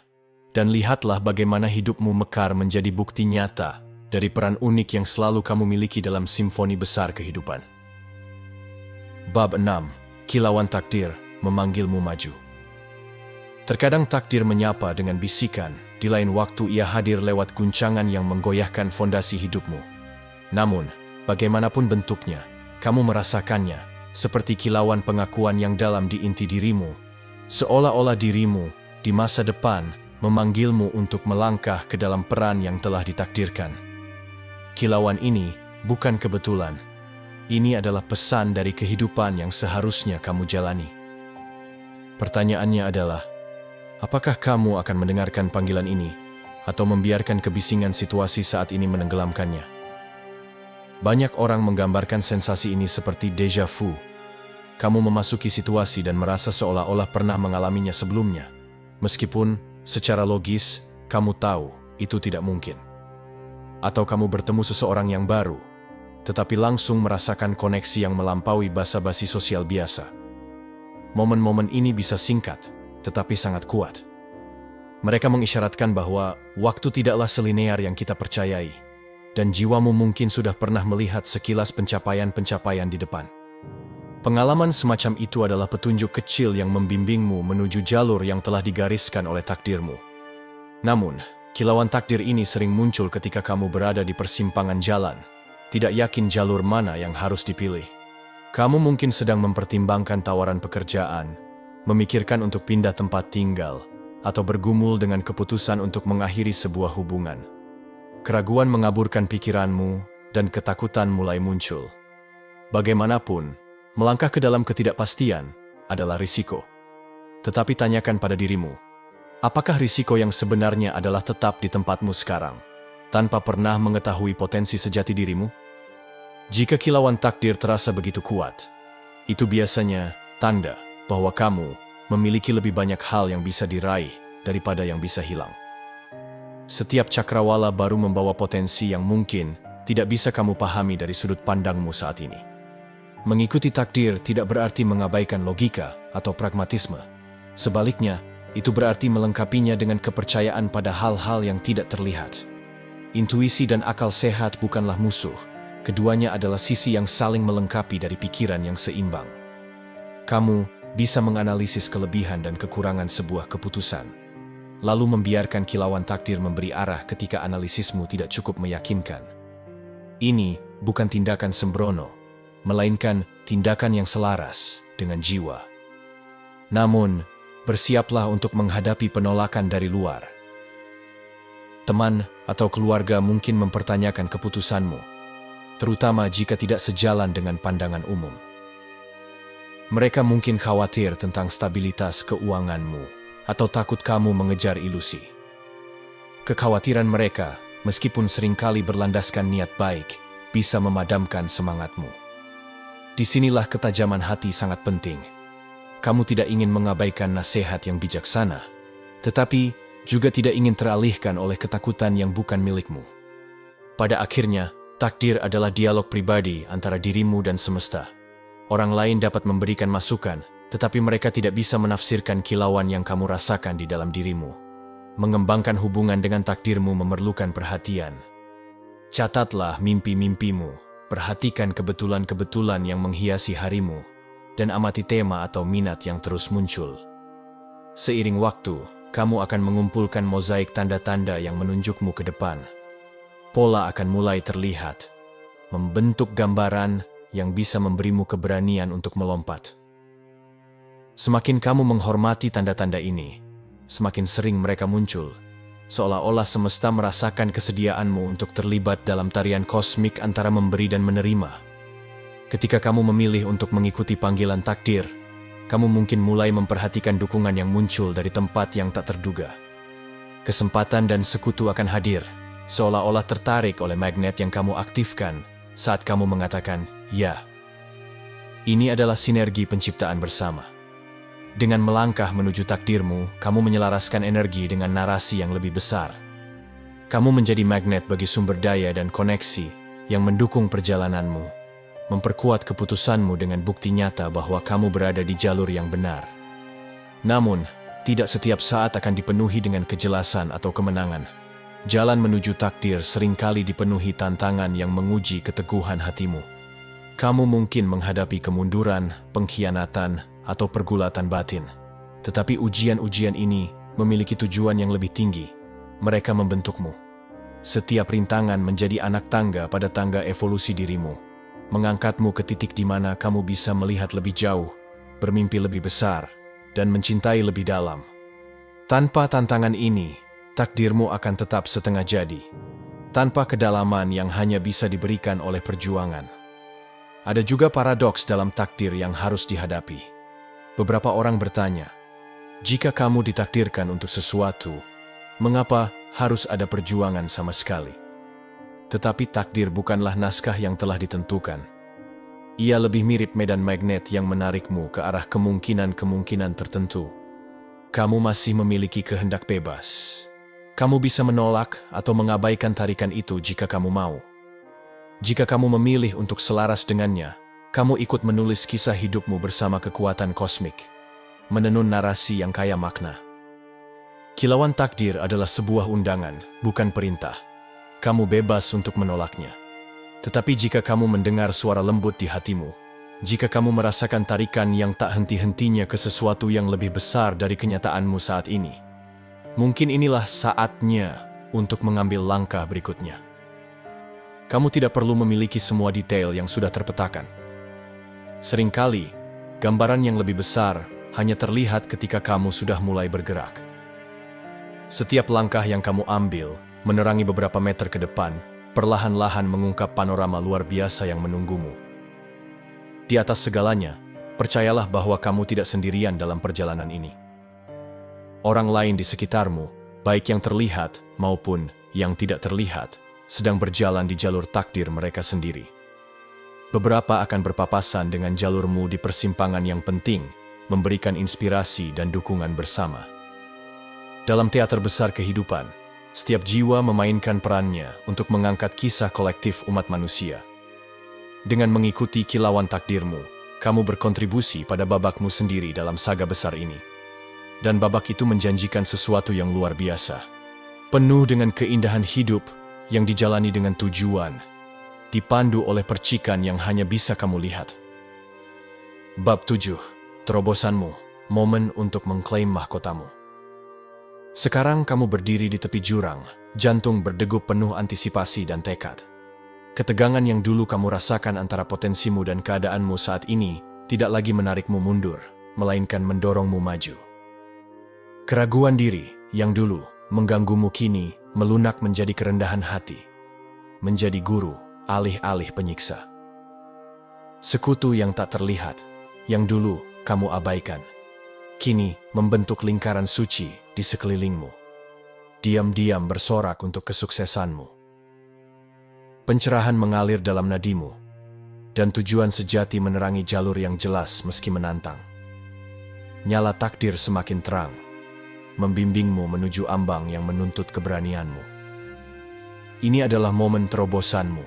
A: dan lihatlah bagaimana hidupmu mekar menjadi bukti nyata dari peran unik yang selalu kamu miliki dalam simfoni besar kehidupan. Bab 6. Kilauan takdir memanggilmu maju. Terkadang takdir menyapa dengan bisikan, di lain waktu ia hadir lewat guncangan yang menggoyahkan fondasi hidupmu. Namun, bagaimanapun bentuknya, kamu merasakannya seperti kilauan pengakuan yang dalam di inti dirimu, seolah-olah dirimu di masa depan memanggilmu untuk melangkah ke dalam peran yang telah ditakdirkan. Kilauan ini bukan kebetulan. Ini adalah pesan dari kehidupan yang seharusnya kamu jalani. Pertanyaannya adalah, apakah kamu akan mendengarkan panggilan ini atau membiarkan kebisingan situasi saat ini menenggelamkannya? Banyak orang menggambarkan sensasi ini seperti déjà vu. Kamu memasuki situasi dan merasa seolah-olah pernah mengalaminya sebelumnya, meskipun secara logis kamu tahu itu tidak mungkin. Atau kamu bertemu seseorang yang baru, tetapi langsung merasakan koneksi yang melampaui basa-basi sosial biasa. Momen-momen ini bisa singkat, tetapi sangat kuat. Mereka mengisyaratkan bahwa waktu tidaklah selinear yang kita percayai, dan jiwamu mungkin sudah pernah melihat sekilas pencapaian-pencapaian di depan. Pengalaman semacam itu adalah petunjuk kecil yang membimbingmu menuju jalur yang telah digariskan oleh takdirmu. Namun, kilauan takdir ini sering muncul ketika kamu berada di persimpangan jalan, tidak yakin jalur mana yang harus dipilih. Kamu mungkin sedang mempertimbangkan tawaran pekerjaan, memikirkan untuk pindah tempat tinggal, atau bergumul dengan keputusan untuk mengakhiri sebuah hubungan. Keraguan mengaburkan pikiranmu, dan ketakutan mulai muncul. Bagaimanapun, melangkah ke dalam ketidakpastian adalah risiko. Tetapi tanyakan pada dirimu, apakah risiko yang sebenarnya adalah tetap di tempatmu sekarang, tanpa pernah mengetahui potensi sejati dirimu? Jika kilauan takdir terasa begitu kuat, itu biasanya tanda bahwa kamu memiliki lebih banyak hal yang bisa diraih daripada yang bisa hilang. Setiap cakrawala baru membawa potensi yang mungkin tidak bisa kamu pahami dari sudut pandangmu saat ini. Mengikuti takdir tidak berarti mengabaikan logika atau pragmatisme. Sebaliknya, itu berarti melengkapinya dengan kepercayaan pada hal-hal yang tidak terlihat. Intuisi dan akal sehat bukanlah musuh. Keduanya adalah sisi yang saling melengkapi dari pikiran yang seimbang. Kamu bisa menganalisis kelebihan dan kekurangan sebuah keputusan. lalu membiarkan kilauan takdir memberi arah ketika analisismu tidak cukup meyakinkan. Ini bukan tindakan sembrono, melainkan tindakan yang selaras dengan jiwa. Namun, bersiaplah untuk menghadapi penolakan dari luar. Teman atau keluarga mungkin mempertanyakan keputusanmu, terutama jika tidak sejalan dengan pandangan umum. Mereka mungkin khawatir tentang stabilitas keuanganmu atau takut kamu mengejar ilusi. Kekhawatiran mereka, meskipun seringkali berlandaskan niat baik, bisa memadamkan semangatmu. Disinilah ketajaman hati sangat penting. Kamu tidak ingin mengabaikan nasihat yang bijaksana, tetapi juga tidak ingin teralihkan oleh ketakutan yang bukan milikmu. Pada akhirnya, takdir adalah dialog pribadi antara dirimu dan semesta. Orang lain dapat memberikan masukan, tetapi mereka tidak bisa menafsirkan kilauan yang kamu rasakan di dalam dirimu. Mengembangkan hubungan dengan takdirmu memerlukan perhatian. Catatlah mimpi-mimpimu, perhatikan kebetulan-kebetulan yang menghiasi harimu, dan amati tema atau minat yang terus muncul. Seiring waktu, kamu akan mengumpulkan mozaik tanda-tanda yang menunjukmu ke depan. Pola akan mulai terlihat, membentuk gambaran yang bisa memberimu keberanian untuk melompat. Semakin kamu menghormati tanda-tanda ini, semakin sering mereka muncul, seolah-olah semesta merasakan kesediaanmu untuk terlibat dalam tarian kosmik antara memberi dan menerima. Ketika kamu memilih untuk mengikuti panggilan takdir, kamu mungkin mulai memperhatikan dukungan yang muncul dari tempat yang tak terduga. Kesempatan dan sekutu akan hadir, seolah-olah tertarik oleh magnet yang kamu aktifkan saat kamu mengatakan ya. Ini adalah sinergi penciptaan bersama. Dengan melangkah menuju takdirmu, kamu menyelaraskan energi dengan narasi yang lebih besar. Kamu menjadi magnet bagi sumber daya dan koneksi yang mendukung perjalananmu, memperkuat keputusanmu dengan bukti nyata bahwa kamu berada di jalur yang benar. Namun, tidak setiap saat akan dipenuhi dengan kejelasan atau kemenangan. Jalan menuju takdir seringkali dipenuhi tantangan yang menguji keteguhan hatimu. Kamu mungkin menghadapi kemunduran, pengkhianatan, atau pergulatan batin. Tetapi ujian-ujian ini memiliki tujuan yang lebih tinggi. Mereka membentukmu. Setiap rintangan menjadi anak tangga pada tangga evolusi dirimu, mengangkatmu ke titik di mana kamu bisa melihat lebih jauh, bermimpi lebih besar, dan mencintai lebih dalam. Tanpa tantangan ini, takdirmu akan tetap setengah jadi, tanpa kedalaman yang hanya bisa diberikan oleh perjuangan. Ada juga paradoks dalam takdir yang harus dihadapi. Beberapa orang bertanya, jika kamu ditakdirkan untuk sesuatu, mengapa harus ada perjuangan sama sekali? Tetapi takdir bukanlah naskah yang telah ditentukan. Ia lebih mirip medan magnet yang menarikmu ke arah kemungkinan-kemungkinan tertentu. Kamu masih memiliki kehendak bebas. Kamu bisa menolak atau mengabaikan tarikan itu jika kamu mau. Jika kamu memilih untuk selaras dengannya, kamu ikut menulis kisah hidupmu bersama kekuatan kosmik, menenun narasi yang kaya makna. Kilauan takdir adalah sebuah undangan, bukan perintah. Kamu bebas untuk menolaknya. Tetapi jika kamu mendengar suara lembut di hatimu, jika kamu merasakan tarikan yang tak henti-hentinya ke sesuatu yang lebih besar dari kenyataanmu saat ini, mungkin inilah saatnya untuk mengambil langkah berikutnya. Kamu tidak perlu memiliki semua detail yang sudah terpetakan. Seringkali, gambaran yang lebih besar hanya terlihat ketika kamu sudah mulai bergerak. Setiap langkah yang kamu ambil, menerangi beberapa meter ke depan, perlahan-lahan mengungkap panorama luar biasa yang menunggumu. Di atas segalanya, percayalah bahwa kamu tidak sendirian dalam perjalanan ini. Orang lain di sekitarmu, baik yang terlihat maupun yang tidak terlihat, sedang berjalan di jalur takdir mereka sendiri. Beberapa akan berpapasan dengan jalurmu di persimpangan yang penting, memberikan inspirasi dan dukungan bersama. Dalam teater besar kehidupan, setiap jiwa memainkan perannya untuk mengangkat kisah kolektif umat manusia. Dengan mengikuti kilauan takdirmu, kamu berkontribusi pada babakmu sendiri dalam saga besar ini. Dan babak itu menjanjikan sesuatu yang luar biasa. Penuh dengan keindahan hidup yang dijalani dengan tujuan, dipandu oleh percikan yang hanya bisa kamu lihat. Bab 7. Terobosanmu, momen untuk mengklaim mahkotamu. Sekarang kamu berdiri di tepi jurang, jantung berdegup penuh antisipasi dan tekad. Ketegangan yang dulu kamu rasakan antara potensimu dan keadaanmu saat ini tidak lagi menarikmu mundur, melainkan mendorongmu maju. Keraguan diri yang dulu mengganggumu kini melunak menjadi kerendahan hati, menjadi guru alih-alih penyiksa. Sekutu yang tak terlihat, yang dulu kamu abaikan, kini membentuk lingkaran suci di sekelilingmu, diam-diam bersorak untuk kesuksesanmu. Pencerahan mengalir dalam nadimu, dan tujuan sejati menerangi jalur yang jelas meski menantang. Nyala takdir semakin terang, membimbingmu menuju ambang yang menuntut keberanianmu. Ini adalah momen terobosanmu,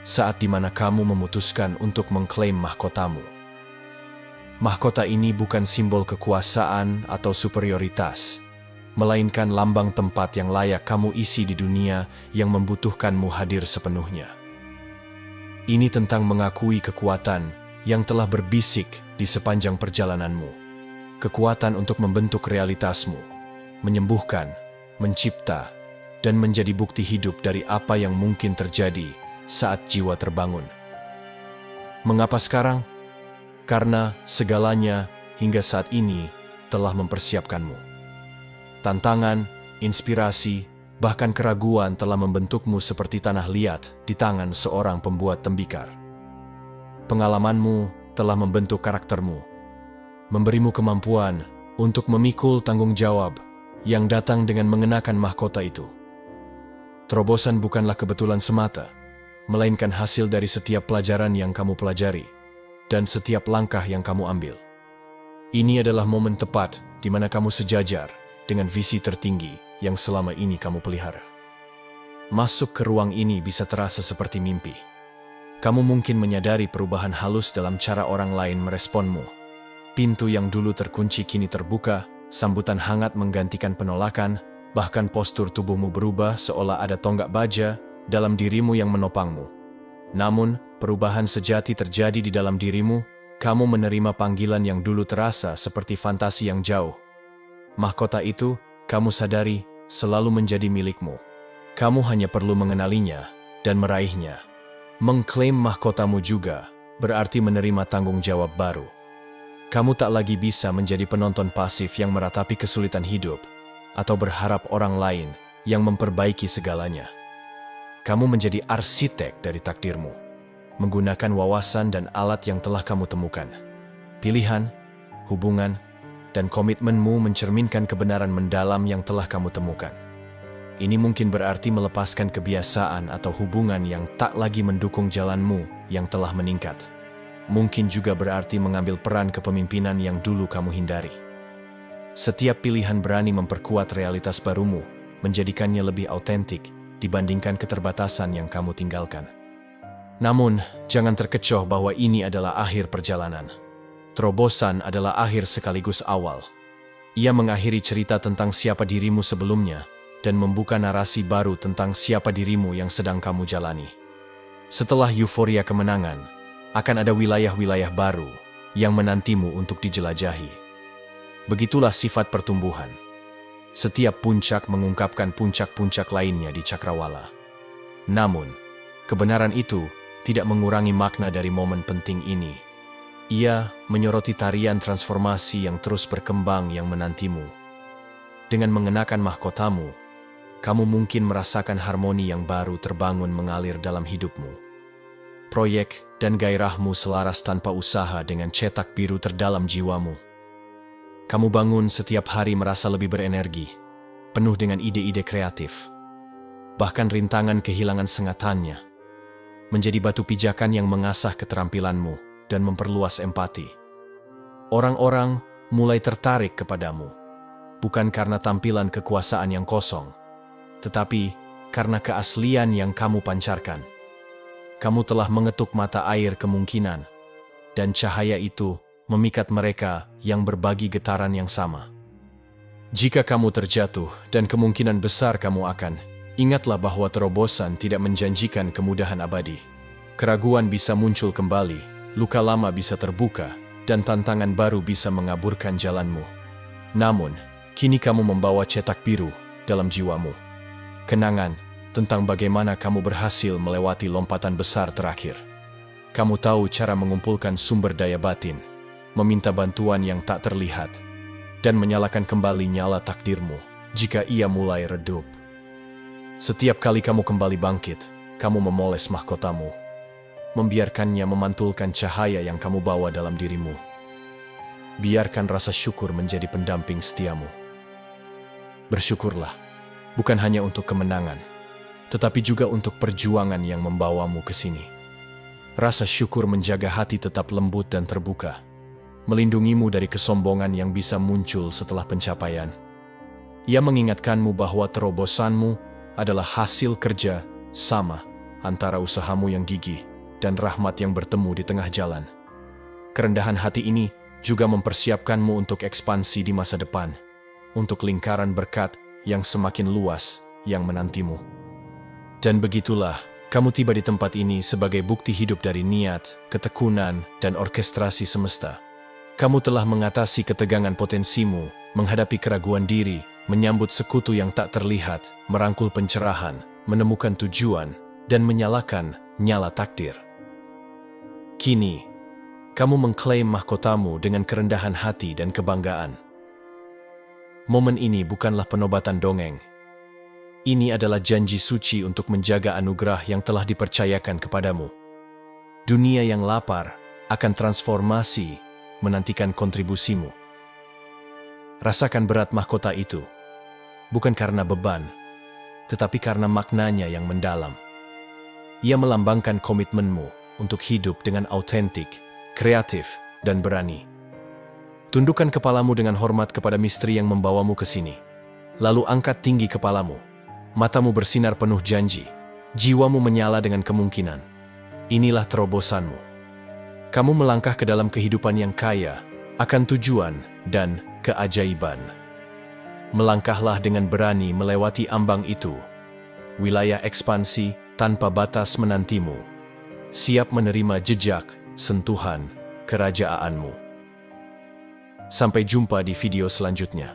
A: saat di mana kamu memutuskan untuk mengklaim mahkotamu. Mahkota ini bukan simbol kekuasaan atau superioritas, melainkan lambang tempat yang layak kamu isi di dunia yang membutuhkanmu hadir sepenuhnya. Ini tentang mengakui kekuatan yang telah berbisik di sepanjang perjalananmu. Kekuatan untuk membentuk realitasmu, menyembuhkan, mencipta, dan menjadi bukti hidup dari apa yang mungkin terjadi saat jiwa terbangun. Mengapa sekarang? Karena segalanya hingga saat ini telah mempersiapkanmu. Tantangan, inspirasi, bahkan keraguan telah membentukmu seperti tanah liat di tangan seorang pembuat tembikar. Pengalamanmu telah membentuk karaktermu, memberimu kemampuan untuk memikul tanggung jawab yang datang dengan mengenakan mahkota itu. Terobosan bukanlah kebetulan semata, melainkan hasil dari setiap pelajaran yang kamu pelajari dan setiap langkah yang kamu ambil. Ini adalah momen tepat di mana kamu sejajar dengan visi tertinggi yang selama ini kamu pelihara. Masuk ke ruang ini bisa terasa seperti mimpi. Kamu mungkin menyadari perubahan halus dalam cara orang lain meresponmu. Pintu yang dulu terkunci kini terbuka, sambutan hangat menggantikan penolakan, bahkan postur tubuhmu berubah seolah ada tonggak baja dalam dirimu yang menopangmu. Namun, perubahan sejati terjadi di dalam dirimu. Kamu menerima panggilan yang dulu terasa seperti fantasi yang jauh. Mahkota itu, kamu sadari, selalu menjadi milikmu. Kamu hanya perlu mengenalinya dan meraihnya. Mengklaim mahkotamu juga berarti menerima tanggung jawab baru. Kamu tak lagi bisa menjadi penonton pasif yang meratapi kesulitan hidup atau berharap orang lain yang memperbaiki segalanya. Kamu menjadi arsitek dari takdirmu, menggunakan wawasan dan alat yang telah kamu temukan. Pilihan, hubungan, dan komitmenmu mencerminkan kebenaran mendalam yang telah kamu temukan. Ini mungkin berarti melepaskan kebiasaan atau hubungan yang tak lagi mendukung jalanmu yang telah meningkat. Mungkin juga berarti mengambil peran kepemimpinan yang dulu kamu hindari. Setiap pilihan berani memperkuat realitas barumu, menjadikannya lebih autentik dibandingkan keterbatasan yang kamu tinggalkan. Namun, jangan terkecoh bahwa ini adalah akhir perjalanan. Terobosan adalah akhir sekaligus awal. Ia mengakhiri cerita tentang siapa dirimu sebelumnya dan membuka narasi baru tentang siapa dirimu yang sedang kamu jalani. Setelah euforia kemenangan, akan ada wilayah-wilayah baru yang menantimu untuk dijelajahi. Begitulah sifat pertumbuhan. Setiap puncak mengungkapkan puncak-puncak lainnya di cakrawala. Namun, kebenaran itu tidak mengurangi makna dari momen penting ini. Ia menyoroti tarian transformasi yang terus berkembang yang menantimu. Dengan mengenakan mahkotamu, kamu mungkin merasakan harmoni yang baru terbangun mengalir dalam hidupmu. Proyek dan gairahmu selaras tanpa usaha dengan cetak biru terdalam jiwamu. Kamu bangun setiap hari merasa lebih berenergi, penuh dengan ide-ide kreatif. Bahkan rintangan kehilangan sengatannya, menjadi batu pijakan yang mengasah keterampilanmu dan memperluas empati. Orang-orang mulai tertarik kepadamu, bukan karena tampilan kekuasaan yang kosong, tetapi karena keaslian yang kamu pancarkan. Kamu telah mengetuk mata air kemungkinan, dan cahaya itu memikat mereka yang berbagi getaran yang sama. Jika kamu terjatuh, dan kemungkinan besar kamu akan, ingatlah bahwa terobosan tidak menjanjikan kemudahan abadi. Keraguan bisa muncul kembali, luka lama bisa terbuka, dan tantangan baru bisa mengaburkan jalanmu. Namun, Kini kamu membawa cetak biru dalam jiwamu. Kenangan tentang bagaimana kamu berhasil melewati lompatan besar terakhir. Kamu tahu cara mengumpulkan sumber daya batin, meminta bantuan yang tak terlihat, dan menyalakan kembali nyala takdirmu jika ia mulai redup. Setiap kali kamu kembali bangkit, kamu memoles mahkotamu, membiarkannya memantulkan cahaya yang kamu bawa dalam dirimu. Biarkan rasa syukur menjadi pendamping setiamu. Bersyukurlah, bukan hanya untuk kemenangan, tetapi juga untuk perjuangan yang membawamu ke sini. Rasa syukur menjaga hati tetap lembut dan terbuka, melindungimu dari kesombongan yang bisa muncul setelah pencapaian. Ia mengingatkanmu bahwa terobosanmu adalah hasil kerja sama antara usahamu yang gigih dan rahmat yang bertemu di tengah jalan. Kerendahan hati ini juga mempersiapkanmu untuk ekspansi di masa depan, untuk lingkaran berkat yang semakin luas yang menantimu. Dan begitulah, kamu tiba di tempat ini sebagai bukti hidup dari niat, ketekunan, dan orkestrasi semesta. Kamu telah mengatasi ketegangan potensimu, menghadapi keraguan diri, menyambut sekutu yang tak terlihat, merangkul pencerahan, menemukan tujuan, dan menyalakan nyala takdir. Kini, kamu mengklaim mahkotamu dengan kerendahan hati dan kebanggaan. Momen ini bukanlah penobatan dongeng. Ini adalah janji suci untuk menjaga anugerah yang telah dipercayakan kepadamu. Dunia yang lapar akan transformasi menantikan kontribusimu. Rasakan berat mahkota itu, bukan karena beban, tetapi karena maknanya yang mendalam. Ia melambangkan komitmenmu untuk hidup dengan autentik, kreatif, dan berani. Tundukkan kepalamu dengan hormat kepada misteri yang membawamu ke sini. Lalu angkat tinggi kepalamu. Matamu bersinar penuh janji. Jiwamu menyala dengan kemungkinan. Inilah terobosanmu. Kamu melangkah ke dalam kehidupan yang kaya akan tujuan dan keajaiban. Melangkahlah dengan berani melewati ambang itu. Wilayah ekspansi tanpa batas menantimu. Siap menerima jejak, sentuhan, kerajaanmu. Sampai jumpa di video selanjutnya.